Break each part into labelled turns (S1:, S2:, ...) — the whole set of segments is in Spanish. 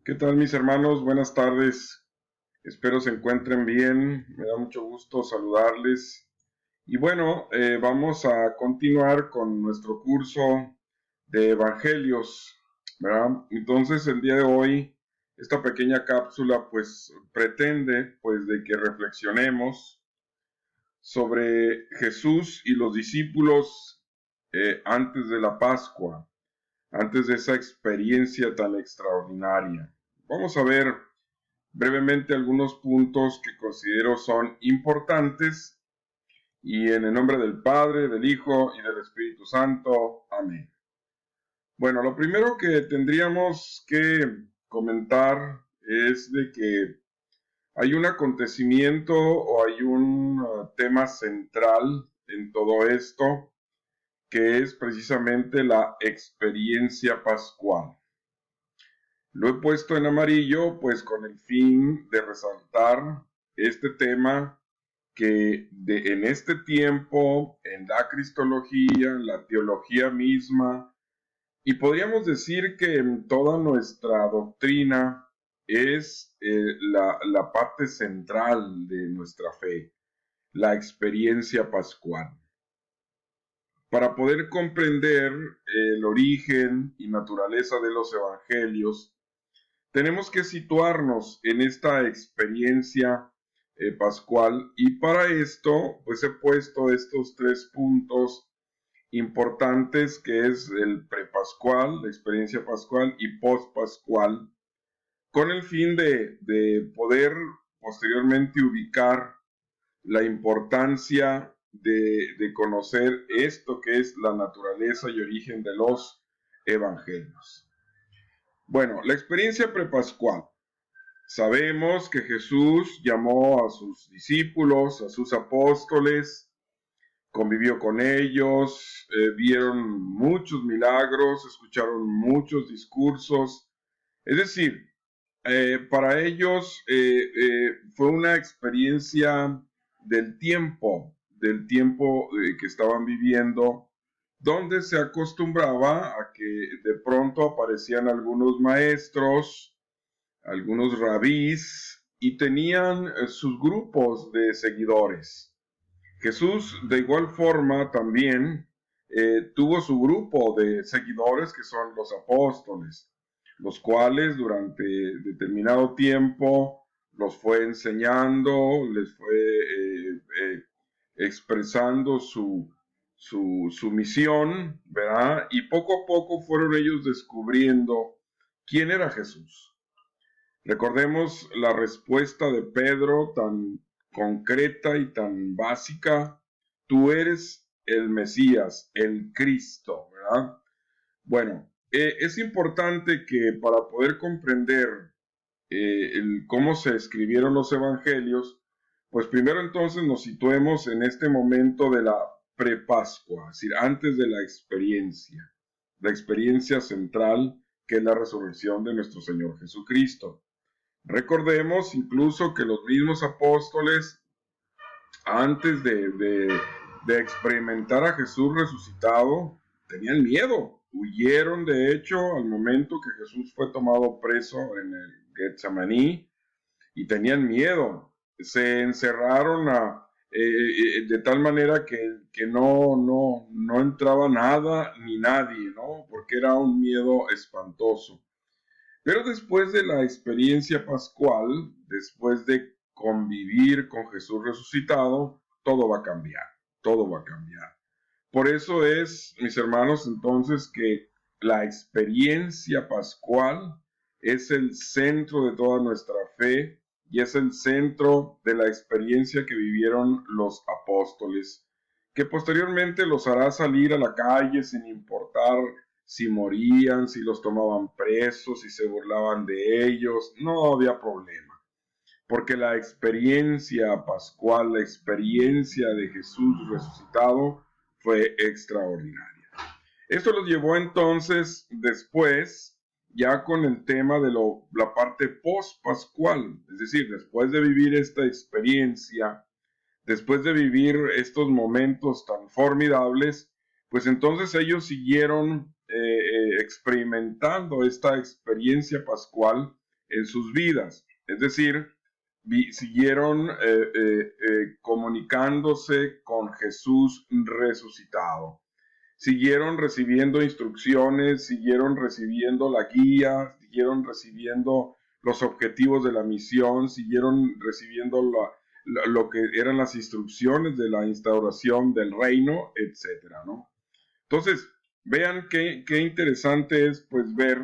S1: ¿Qué tal, mis hermanos? Buenas tardes. Espero se encuentren bien. Me da mucho gusto saludarles. Y bueno, vamos a continuar con nuestro curso de Evangelios, ¿verdad? Entonces, el día de hoy, esta pequeña cápsula, pues, pretende, pues, de que reflexionemos sobre Jesús y los discípulos antes de la Pascua, antes de esa experiencia tan extraordinaria. Vamos a ver brevemente algunos puntos que considero son importantes y en el nombre del Padre, del Hijo y del Espíritu Santo. Amén. Bueno, lo primero que tendríamos que comentar es de que hay un acontecimiento o hay un tema central en todo esto que es precisamente la experiencia pascual. Lo he puesto en amarillo, pues con el fin de resaltar este tema que en este tiempo, en la cristología, en la teología misma, y podríamos decir que en toda nuestra doctrina es la parte central de nuestra fe, la experiencia pascual. Para poder comprender el origen y naturaleza de los evangelios, tenemos que situarnos en esta experiencia pascual y para esto pues he puesto estos tres puntos importantes que es el prepascual, la experiencia pascual y postpascual con el fin de poder posteriormente ubicar la importancia de conocer esto que es la naturaleza y origen de los evangelios. Bueno, la experiencia prepascual. Sabemos que Jesús llamó a sus discípulos, a sus apóstoles, convivió con ellos, vieron muchos milagros, escucharon muchos discursos. Es decir, para ellos fue una experiencia del tiempo que estaban viviendo, donde se acostumbraba a que de pronto aparecían algunos maestros, algunos rabís, y tenían sus grupos de seguidores. Jesús, de igual forma, también tuvo su grupo de seguidores que son los apóstoles, los cuales durante determinado tiempo los fue enseñando, les fue expresando su misión, ¿verdad? Y poco a poco fueron ellos descubriendo quién era Jesús. Recordemos la respuesta de Pedro tan concreta y tan básica. Tú eres el Mesías, el Cristo, ¿verdad? Bueno, es importante que para poder comprender cómo se escribieron los evangelios, pues primero entonces nos situemos en este momento de la prepascua, es decir, antes de la experiencia central que es la resurrección de nuestro Señor Jesucristo. Recordemos incluso que los mismos apóstoles, antes de experimentar a Jesús resucitado, tenían miedo. Huyeron, de hecho, al momento que Jesús fue tomado preso en el Getsemaní y tenían miedo. Se encerraron de tal manera que no entraba nada ni nadie, ¿no? Porque era un miedo espantoso. Pero después de la experiencia pascual, después de convivir con Jesús resucitado, todo va a cambiar, todo va a cambiar. Por eso es, mis hermanos, entonces que la experiencia pascual es el centro de toda nuestra fe y es el centro de la experiencia que vivieron los apóstoles, que posteriormente los hará salir a la calle sin importar si morían, si los tomaban presos, si se burlaban de ellos, no había problema, porque la experiencia pascual, la experiencia de Jesús resucitado fue extraordinaria. Esto los llevó entonces después, ya con el tema de la parte post-pascual, es decir, después de vivir esta experiencia, después de vivir estos momentos tan formidables, pues entonces ellos siguieron experimentando esta experiencia pascual en sus vidas. Es decir, siguieron comunicándose con Jesús resucitado. Siguieron recibiendo instrucciones, siguieron recibiendo la guía, siguieron recibiendo los objetivos de la misión, siguieron recibiendo lo que eran las instrucciones de la instauración del reino, etcétera, ¿no? Entonces, vean qué interesante es pues ver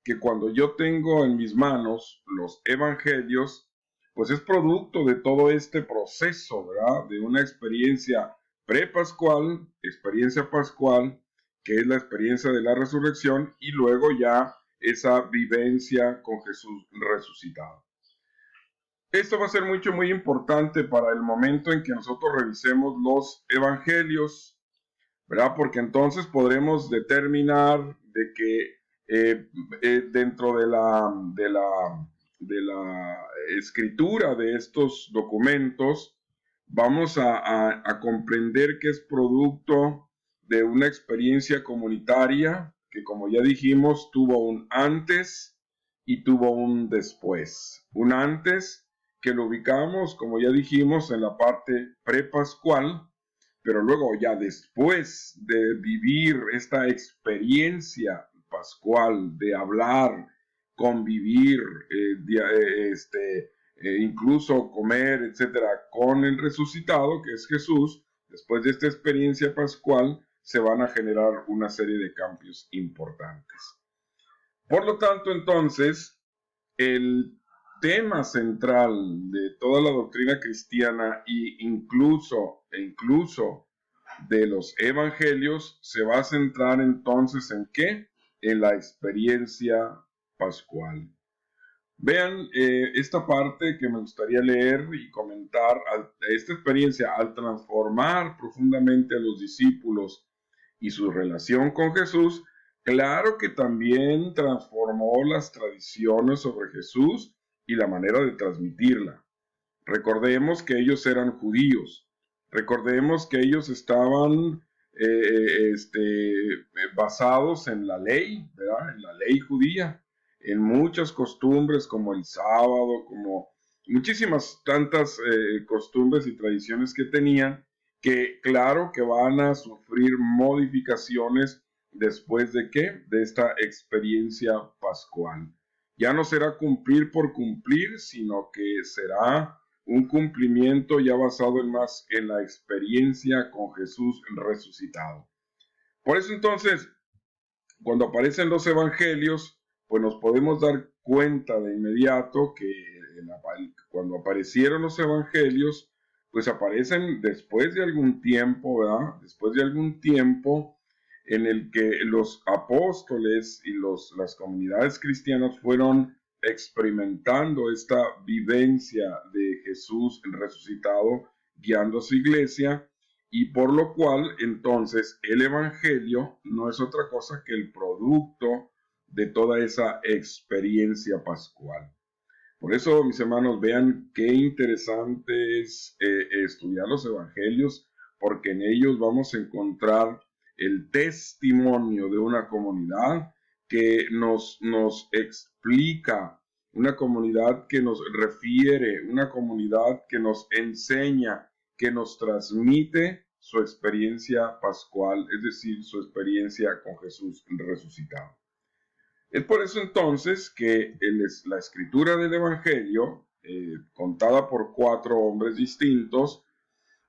S1: que cuando yo tengo en mis manos los evangelios, pues es producto de todo este proceso, ¿verdad? De una experiencia prepascual, experiencia pascual, que es la experiencia de la resurrección, y luego ya esa vivencia con Jesús resucitado. Esto va a ser muy importante para el momento en que nosotros revisemos los evangelios, ¿verdad? Porque entonces podremos determinar de que dentro de la escritura de estos documentos vamos a comprender que es producto de una experiencia comunitaria que, como ya dijimos, tuvo un antes y tuvo un después. Un antes que lo ubicamos, como ya dijimos, en la parte prepascual, pero luego ya después de vivir esta experiencia pascual, de hablar, convivir, incluso comer, etcétera, con el resucitado, que es Jesús, después de esta experiencia pascual, se van a generar una serie de cambios importantes. Por lo tanto, entonces, el tema central de toda la doctrina cristiana e incluso de los evangelios se va a centrar entonces ¿en qué? En la experiencia pascual. Vean esta parte que me gustaría leer y comentar. Esta experiencia, al transformar profundamente a los discípulos y su relación con Jesús, claro que también transformó las tradiciones sobre Jesús y la manera de transmitirla. Recordemos que ellos eran judíos. Recordemos que ellos estaban basados en la ley, ¿verdad? En la ley judía, en muchas costumbres como el sábado, como muchísimas tantas costumbres y tradiciones que tenían, que claro que van a sufrir modificaciones después de ¿qué? De esta experiencia pascual. Ya no será cumplir por cumplir, sino que será un cumplimiento ya basado más en la experiencia con Jesús resucitado. Por eso entonces, cuando aparecen los evangelios, pues nos podemos dar cuenta de inmediato que cuando aparecieron los evangelios, pues aparecen después de algún tiempo, ¿verdad? Después de algún tiempo en el que los apóstoles y las comunidades cristianas fueron experimentando esta vivencia de Jesús resucitado guiando a su iglesia, y por lo cual entonces el evangelio no es otra cosa que el producto de toda esa experiencia pascual. Por eso, mis hermanos, vean qué interesante es estudiar los evangelios, porque en ellos vamos a encontrar el testimonio de una comunidad que nos explica, una comunidad que nos refiere, una comunidad que nos enseña, que nos transmite su experiencia pascual, es decir, su experiencia con Jesús resucitado. Es por eso entonces que la escritura del Evangelio, contada por 4 hombres distintos,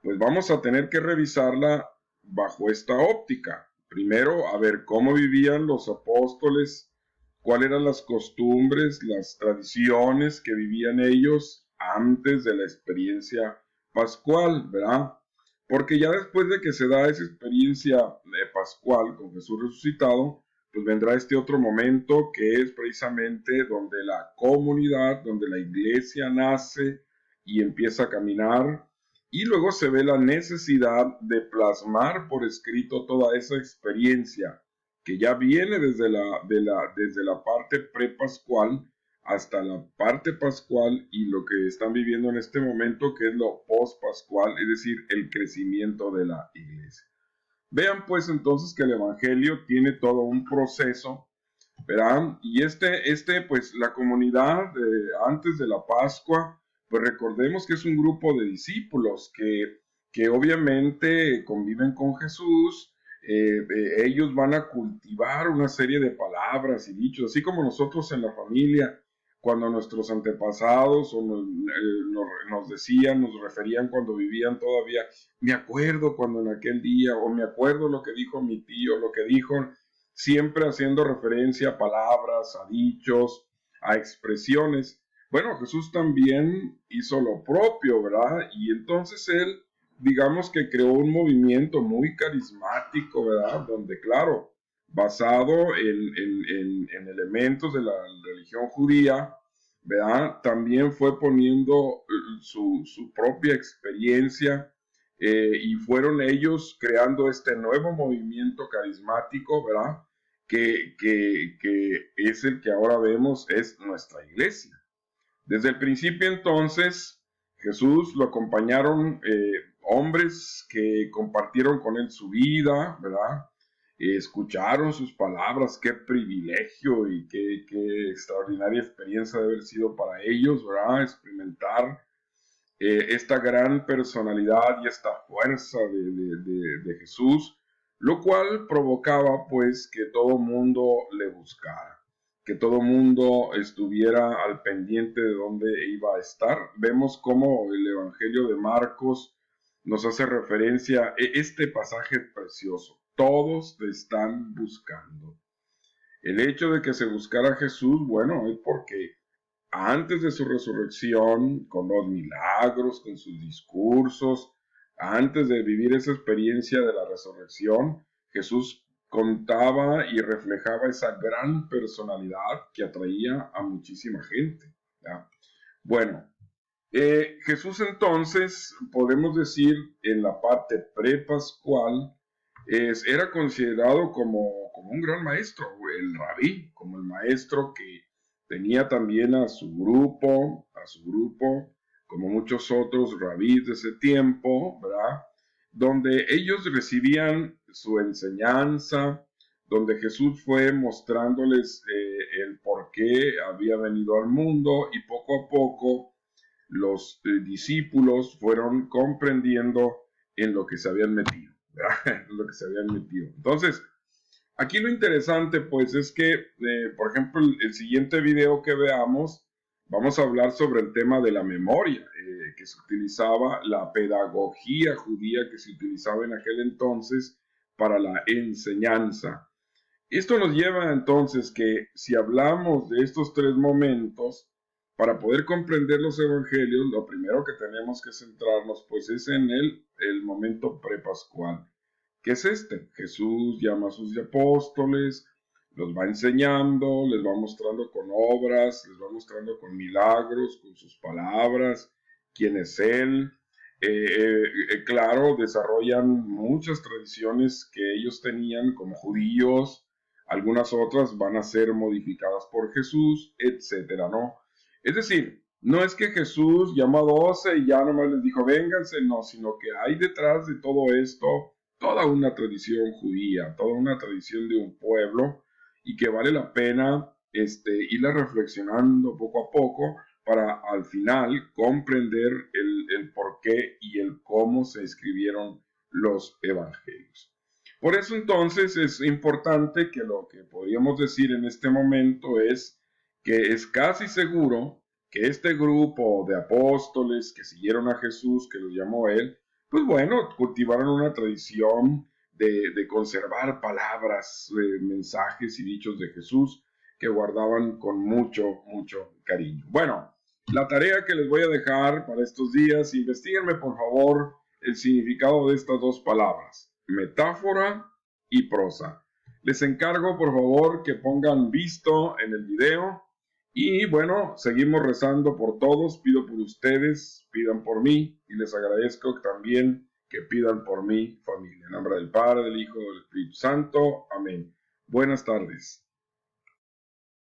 S1: pues vamos a tener que revisarla bajo esta óptica. Primero, a ver cómo vivían los apóstoles, cuáles eran las costumbres, las tradiciones que vivían ellos antes de la experiencia pascual, ¿verdad? Porque ya después de que se da esa experiencia pascual con Jesús resucitado, pues vendrá este otro momento que es precisamente donde la comunidad, donde la iglesia nace y empieza a caminar, y luego se ve la necesidad de plasmar por escrito toda esa experiencia que ya viene desde la parte prepascual hasta la parte pascual y lo que están viviendo en este momento, que es lo post-pascual, es decir, el crecimiento de la iglesia. Vean pues entonces que el Evangelio tiene todo un proceso ¿verdad? Y pues la comunidad antes de la Pascua, pues recordemos que es un grupo de discípulos que obviamente conviven con Jesús. Ellos van a cultivar una serie de palabras y dichos, así como nosotros en la familia, cuando nuestros antepasados nos decían, nos referían cuando vivían todavía, me acuerdo cuando en aquel día, o me acuerdo lo que dijo mi tío, lo que dijo, siempre haciendo referencia a palabras, a dichos, a expresiones. Bueno, Jesús también hizo lo propio, ¿verdad? Y entonces él, digamos que creó un movimiento muy carismático, ¿verdad? Donde, claro, basado en elementos de la religión judía, ¿verdad? También fue poniendo su propia experiencia y fueron ellos creando este nuevo movimiento carismático, ¿verdad? Que es el que ahora vemos es nuestra iglesia. Desde el principio entonces, Jesús lo acompañaron hombres que compartieron con él su vida, ¿verdad? Escucharon sus palabras, qué privilegio y qué extraordinaria experiencia de haber sido para ellos, ¿verdad? Experimentar esta gran personalidad y esta fuerza de Jesús, lo cual provocaba pues que todo mundo le buscara, que todo mundo estuviera al pendiente de dónde iba a estar. Vemos cómo el Evangelio de Marcos nos hace referencia a este pasaje precioso. Todos te están buscando. El hecho de que se buscara a Jesús, bueno, es porque antes de su resurrección, con los milagros, con sus discursos, antes de vivir esa experiencia de la resurrección, Jesús contaba y reflejaba esa gran personalidad que atraía a muchísima gente, ¿ya? Bueno, Jesús entonces, podemos decir, en la parte prepascual, era considerado como un gran maestro, el rabí, como el maestro que tenía también a su grupo, como muchos otros rabís de ese tiempo, ¿verdad? Donde ellos recibían su enseñanza, donde Jesús fue mostrándoles el por qué había venido al mundo y poco a poco los discípulos fueron comprendiendo en lo que se habían metido, ¿verdad? En lo que se habían metido. Entonces, aquí lo interesante pues es que, por ejemplo, el siguiente video que veamos, vamos a hablar sobre el tema de la memoria, que se utilizaba, la pedagogía judía que se utilizaba en aquel entonces para la enseñanza. Esto nos lleva entonces que si hablamos de estos tres momentos, para poder comprender los evangelios, lo primero que tenemos que centrarnos pues es en el momento prepascual. ¿Qué es este? Jesús llama a sus apóstoles, los va enseñando, les va mostrando con obras, les va mostrando con milagros, con sus palabras, quién es Él. Claro, desarrollan muchas tradiciones que ellos tenían como judíos, algunas otras van a ser modificadas por Jesús, etcétera, ¿no? Es decir, no es que Jesús llamó a 12 y ya nomás les dijo, vénganse, no, sino que hay detrás de todo esto toda una tradición judía, toda una tradición de un pueblo y que vale la pena irla reflexionando poco a poco para al final comprender el por qué y el cómo se escribieron los evangelios. Por eso entonces es importante que lo que podríamos decir en este momento es que es casi seguro que este grupo de apóstoles que siguieron a Jesús, que los llamó él, pues bueno, cultivaron una tradición de conservar palabras, mensajes y dichos de Jesús que guardaban con mucho, mucho cariño. Bueno, la tarea que les voy a dejar para estos días, investiguenme por favor el significado de estas dos palabras, metáfora y prosa. Les encargo por favor que pongan visto en el video y bueno, seguimos rezando por todos, pido por ustedes, pidan por mí y les agradezco también que pidan por mi familia. En nombre del Padre, del Hijo y del Espíritu Santo. Amén. Buenas tardes.